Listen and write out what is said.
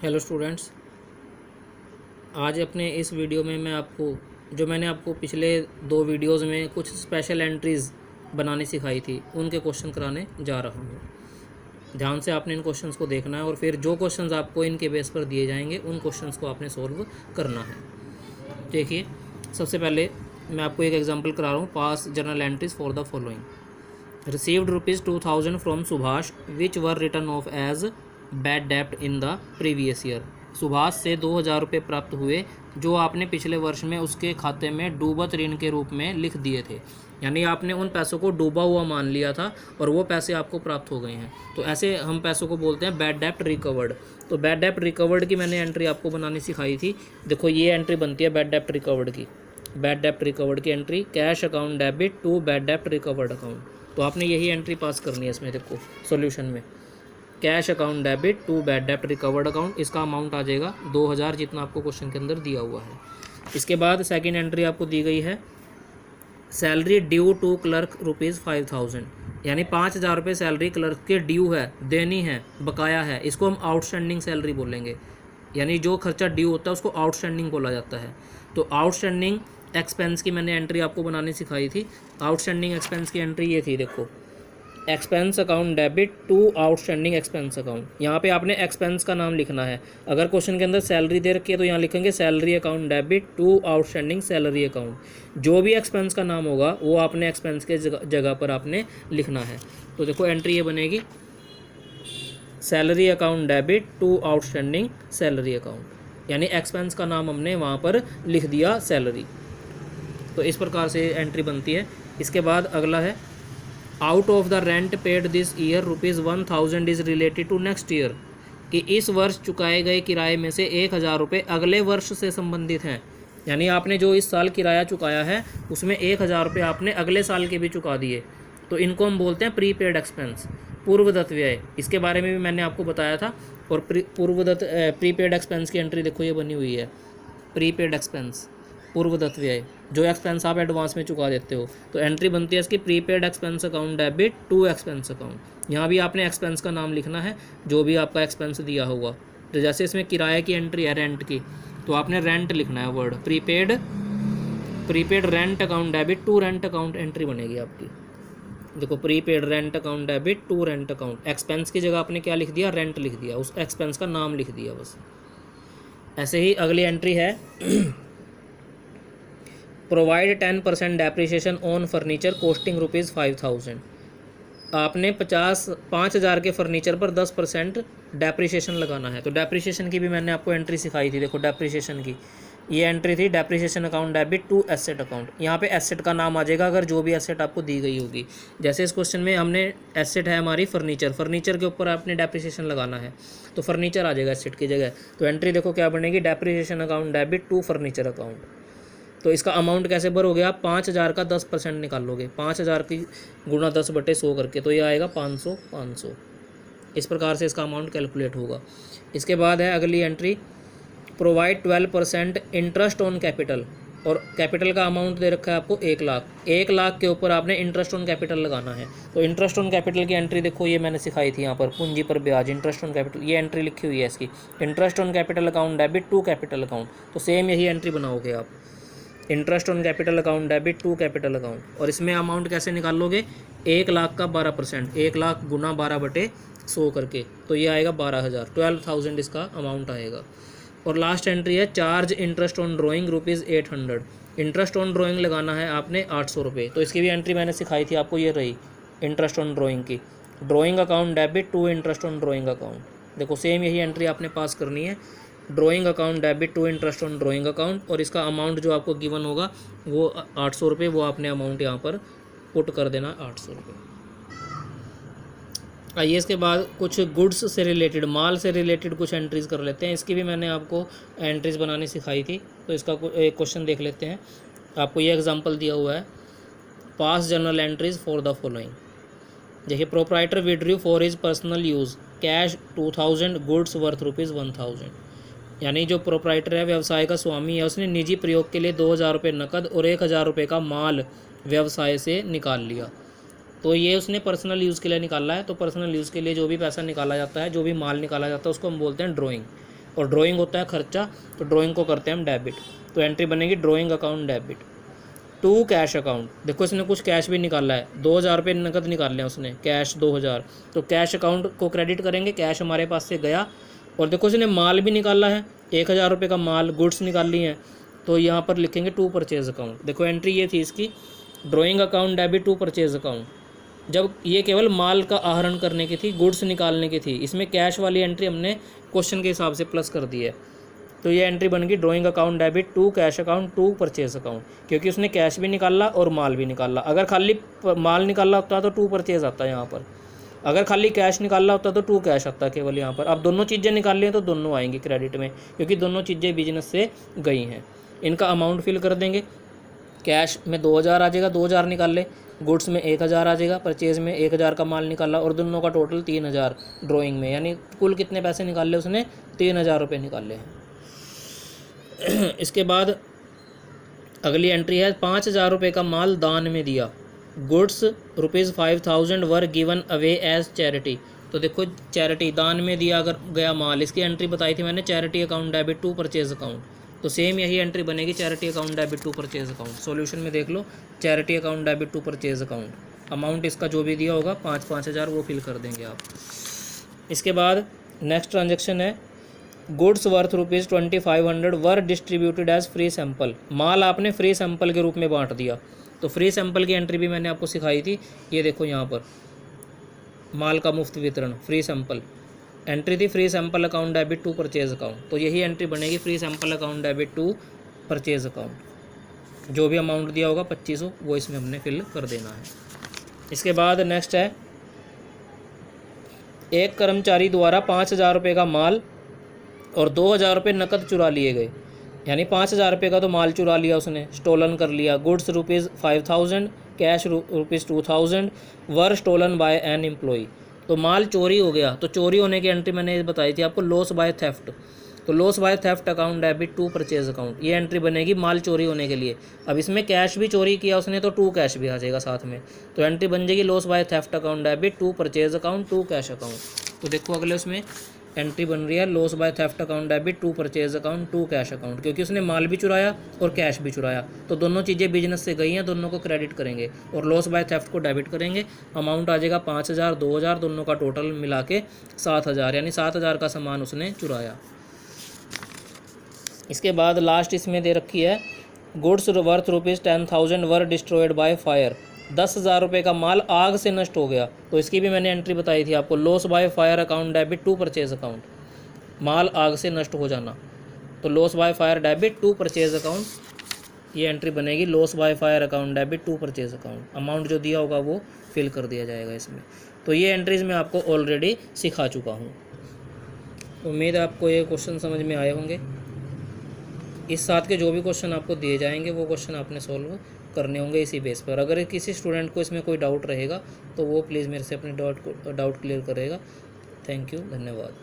Hello students, आज अपने इस वीडियो में मैं आपको मैंने आपको पिछले दो वीडियोस में कुछ स्पेशल एंट्रीज़ बनानी सिखाई थी उनके क्वेश्चन कराने जा रहा हूँ। ध्यान से आपने इन क्वेश्चंस को देखना है और फिर जो क्वेश्चंस आपको इनके बेस पर दिए जाएंगे उन क्वेश्चंस को आपने सॉल्व करना है। देखिए, सबसे पहले मैं आपको एक एग्जाम्पल करा रहा हूँ। Pass journal entries for the following. Received ₹2000 from Subhash which were written off as bad डेप्ट in the previous year. Subhash से 2000 रुपये प्राप्त हुए जो आपने पिछले वर्ष में उसके खाते में डूबत ऋण के रूप में लिख दिए थे। यानी आपने उन पैसों को डूबा हुआ मान लिया था और वो पैसे आपको प्राप्त हो गए हैं। तो ऐसे हम पैसों को बोलते हैं बैड डेप्ट रिकवर्ड। तो बैड डेप्ट रिकवर्ड की मैंने एंट्री आपको बनानी सिखाई थी। देखो, ये एंट्री बनती है बैड डेप्ट रिकवर्ड की। बैड डेप्ट रिकवर्ड की entry, cash account debit to bad डेप्ट रिकवर्ड अकाउंट। तो आपने यही एंट्री पास करनी है इसमें। देखो सॉल्यूशन में, cash account debit to bad डेप्ट रिकवर्ड अकाउंट, इसका अमाउंट आ जाएगा 2000 जितना आपको क्वेश्चन के अंदर दिया हुआ है। इसके बाद सेकंड एंट्री आपको दी गई है सैलरी ड्यू टू क्लर्क ₹5000। यानी 5000 रुपये सैलरी क्लर्क के ड्यू है, देनी है, बकाया है। इसको हम आउटस्टैंडिंग सैलरी बोलेंगे। यानी जो खर्चा ड्यू होता है उसको आउटस्टैंडिंग बोला जाता है। तो आउटस्टैंडिंग एक्सपेंस की मैंने एंट्री आपको बनानी सिखाई थी। आउटस्टैंडिंग एक्सपेंस की एंट्री ये थी। देखो, expense account debit to outstanding expense account. यहाँ पे आपने एक्सपेंस का नाम लिखना है। अगर क्वेश्चन के अंदर सैलरी दे रखी है तो यहाँ लिखेंगे salary account debit to outstanding salary account. जो भी एक्सपेंस का नाम होगा वो आपने एक्सपेंस के जगह पर आपने लिखना है। तो देखो एंट्री ये बनेगी salary account debit to outstanding salary account. यानी एक्सपेंस का नाम हमने वहाँ पर लिख दिया सैलरी। तो इस प्रकार से एंट्री बनती है। इसके बाद अगला है out of the rent paid this year ₹1000 is related to next year. कि इस वर्ष चुकाए गए किराए में से 1000 रुपये अगले वर्ष से संबंधित हैं। यानी आपने जो इस साल किराया चुकाया है उसमें 1000 रुपये आपने अगले साल के भी चुका दिए। तो इनको हम बोलते हैं प्रीपेड एक्सपेंस, पूर्वदत्त व्यय। इसके बारे में भी मैंने आपको बताया था। और पूर्वदत्त प्रीपेड एक्सपेंस की एंट्री देखो ये बनी हुई है। प्रीपेड एक्सपेंस, पूर्वदत्त व्यय, जो एक्सपेंस आप एडवांस में चुका देते हो। तो एंट्री बनती है इसकी prepaid expense account debit to expense account. यहाँ भी आपने एक्सपेंस का नाम लिखना है जो भी आपका एक्सपेंस दिया होगा। तो जैसे इसमें किराए की एंट्री है रेंट की, तो आपने रेंट लिखना है word prepaid rent account debit to rent account entry बनेगी आपकी। देखो, prepaid rent account debit to rent account. Expense की जगह आपने क्या लिख दिया? रेंट लिख दिया, उस एक्सपेंस का नाम लिख दिया बस। ऐसे ही अगली एंट्री है provide 10% depreciation on furniture costing ₹5000। आपने 5000 के फर्नीचर पर 10% डेप्रिसिएशन लगाना है। तो डेप्रिसिएशन की भी मैंने आपको एंट्री सिखाई थी। देखो डेप्रिसिएशन की ये एंट्री थी depreciation account debit to asset account. यहाँ पे एसेट का नाम आ जाएगा अगर जो भी एसेट आपको दी गई होगी। जैसे इस क्वेश्चन में हमने एसेट है हमारी फर्नीचर, फर्नीचर के ऊपर आपने डेप्रिसिएशन लगाना है तो फर्नीचर आ जाएगा एसेट की जगह। तो एंट्री देखो क्या बनेगी, depreciation account debit to furniture account. तो इसका अमाउंट कैसे भरोगे आप? 5000 का 10% निकालोगे, 5000 की गुणा 10/100 करके, तो ये आएगा 500। इस प्रकार से इसका अमाउंट कैलकुलेट होगा। इसके बाद है अगली entry provide 12% interest on capital. और कैपिटल का अमाउंट दे रखा है आपको 1 लाख। 1 लाख के ऊपर आपने इंटरेस्ट ऑन कैपिटल लगाना है। तो इंटरेस्ट ऑन कैपिटल की एंट्री देखो ये मैंने सिखाई थी यहाँ पर, पूंजी पर ब्याज, इंटरेस्ट ऑन कैपिटल, ये एंट्री लिखी हुई है इसकी। Interest on capital account debit to capital account. तो सेम यही एंट्री बनाओगे आप, interest on capital account debit to capital account. और इसमें अमाउंट कैसे निकालोगे? 1 लाख का 12%, 1 लाख गुना 12/100 करके, तो ये आएगा 12000, 12000 इसका अमाउंट आएगा। और लास्ट एंट्री है charge interest on drawing ₹800। Interest on drawing लगाना है आपने 800 रुपये। तो इसकी भी एंट्री मैंने सिखाई थी आपको, ये रही इंटरेस्ट ऑन ड्राइंग की। Drawing account debit to interest on drawing account. देखो सेम यही एंट्री आपने पास करनी है, drawing account debit to interest on drawing account. और इसका अमाउंट जो आपको गिवन होगा वो 800 रुपये, वो आपने अमाउंट यहाँ पर पुट कर देना 800 रुपये। आइए इसके बाद कुछ गुड्स से रिलेटेड, माल से रिलेटेड कुछ एंट्रीज़ कर लेते हैं। इसकी भी मैंने आपको एंट्रीज़ बनानी सिखाई थी। तो इसका एक क्वेश्चन देख लेते हैं। आपको ये एग्जांपल दिया हुआ है, pass journal entries for the following. देखिए, proprietor withdrew for his personal use cash 2000, goods worth ₹1000। यानी जो प्रोप्राइटर है, व्यवसाय का स्वामी है, उसने निजी प्रयोग के लिए 2000 रुपये नकद और 1000 रुपये का माल व्यवसाय से निकाल लिया। तो ये उसने पर्सनल यूज़ के लिए निकाला है। तो पर्सनल यूज़ के लिए जो भी पैसा निकाला जाता है, जो भी माल निकाला जाता है, उसको हम बोलते हैं ड्राइंग। और ड्राइंग होता है खर्चा, तो ड्राइंग को करते हैं हम डेबिट। तो एंट्री बनेगी drawing account debit to cash account. देखो इसने कुछ कैश भी निकाला है, 2,000 रुपये नकद निकाले हैं उसने, कैश 2,000, तो कैश अकाउंट को क्रेडिट करेंगे, कैश हमारे पास से गया। और देखो इसने माल भी निकाला है, 1,000 रुपये का माल, गुड्स निकाली हैं, तो यहाँ पर लिखेंगे टू परचेज अकाउंट। देखो एंट्री ये थी इसकी, drawing account debit to purchase account. जब ये केवल माल का आहरण करने की थी, गुड्स निकालने की थी, इसमें कैश वाली एंट्री हमने क्वेश्चन के हिसाब से प्लस कर दी है। तो ये एंट्री बन गई drawing account debit to cash account to purchase account, क्योंकि उसने कैश भी निकाला और माल भी निकाला। अगर खाली माल निकाला होता तो टू परचेज आता है यहाँ पर, अगर खाली कैश निकालना होता तो टू कैश आता केवल यहाँ पर। अब दोनों चीज़ें निकाल ली हैं तो दोनों आएंगी क्रेडिट में, क्योंकि दोनों चीज़ें बिजनेस से गई हैं। इनका अमाउंट फिल कर देंगे, कैश में 2,000 आ जाएगा, 2,000 निकाल ले, गुड्स में 1,000 आ जाएगा, परचेज में 1,000 का माल निकाला, और दोनों का टोटल 3,000 ड्राइंग में, यानी कुल कितने पैसे निकाले उसने, 3,000 रुपये निकाले हैं। इसके बाद अगली एंट्री है 5,000 रुपये का माल दान में दिया, goods ₹5,000 were given away as charity. तो देखो चैरिटी, दान में दिया अगर गया माल, इसकी एंट्री बताई थी मैंने, charity account debit to purchase account. तो सेम यही एंट्री बनेगी, charity account debit to purchase account. Solution में देख लो, charity account debit to purchase account, amount इसका जो भी दिया होगा 5,000 वो फिल कर देंगे आप। इसके बाद नेक्स्ट ट्रांजेक्शन है goods worth ₹2,500 were distributed as free sample. माल आपने फ्री सैंपल के रूप में बांट दिया, तो फ्री सैंपल की एंट्री भी मैंने आपको सिखाई थी। ये देखो यहाँ पर माल का मुफ्त वितरण, फ्री सैंपल एंट्री थी, free sample account debit to purchase account. तो यही एंट्री बनेगी, free sample account debit to purchase account. जो भी अमाउंट दिया होगा 2,500 वो इसमें हमने फिल कर देना है। इसके बाद नेक्स्ट है एक कर्मचारी द्वारा 5,000 रुपये का माल और 2,000 रुपये नकद चुरा लिए गए, यानी 5,000 रुपये का तो माल चुरा लिया उसने, स्टोलन कर लिया। Goods ₹5,000, cash ₹2,000 were stolen by an employee. तो माल चोरी हो गया, तो चोरी होने की एंट्री मैंने बताई थी आपको, लॉस बाय थेफ्ट। तो loss by theft account debit to purchase account, ये एंट्री बनेगी माल चोरी होने के लिए। अब इसमें कैश भी चोरी किया उसने, तो टू कैश भी आ जाएगा साथ में, तो एंट्री बन जाएगी loss by theft account debit to purchase account to cash account. तो देखो अगले उसमें एंट्री बन रही है loss by theft account debit to purchase account to cash account, क्योंकि उसने माल भी चुराया और कैश भी चुराया, तो दोनों चीज़ें बिजनेस से गई हैं, दोनों को क्रेडिट करेंगे और लॉस बाय थेफ्ट को डेबिट करेंगे। अमाउंट आ जाएगा 5,000, 2,000, दोनों का टोटल मिला के 7,000, यानी 7,000 का सामान उसने चुराया। इसके बाद लास्ट इसमें दे रखी है goods worth ₹10,000 were destroyed by fire. 10,000 रुपये का माल आग से नष्ट हो गया, तो इसकी भी मैंने एंट्री बताई थी आपको, loss by fire account debit to purchase account. माल आग से नष्ट हो जाना, तो loss by fire debit to purchase account, ये एंट्री बनेगी loss by fire account debit to purchase account. Amount जो दिया होगा वो फिल कर दिया जाएगा इसमें। तो ये एंट्रीज मैं आपको ऑलरेडी सिखा चुका हूँ। उम्मीद है आपको ये क्वेश्चन समझ में आए होंगे। इस साथ के जो भी क्वेश्चन आपको दिए जाएंगे वो क्वेश्चन आपने सॉल्व करने होंगे इसी बेस पर। अगर किसी स्टूडेंट को इसमें कोई डाउट रहेगा तो वो प्लीज़ मेरे से अपने डाउट क्लियर करेगा। थैंक यू, धन्यवाद।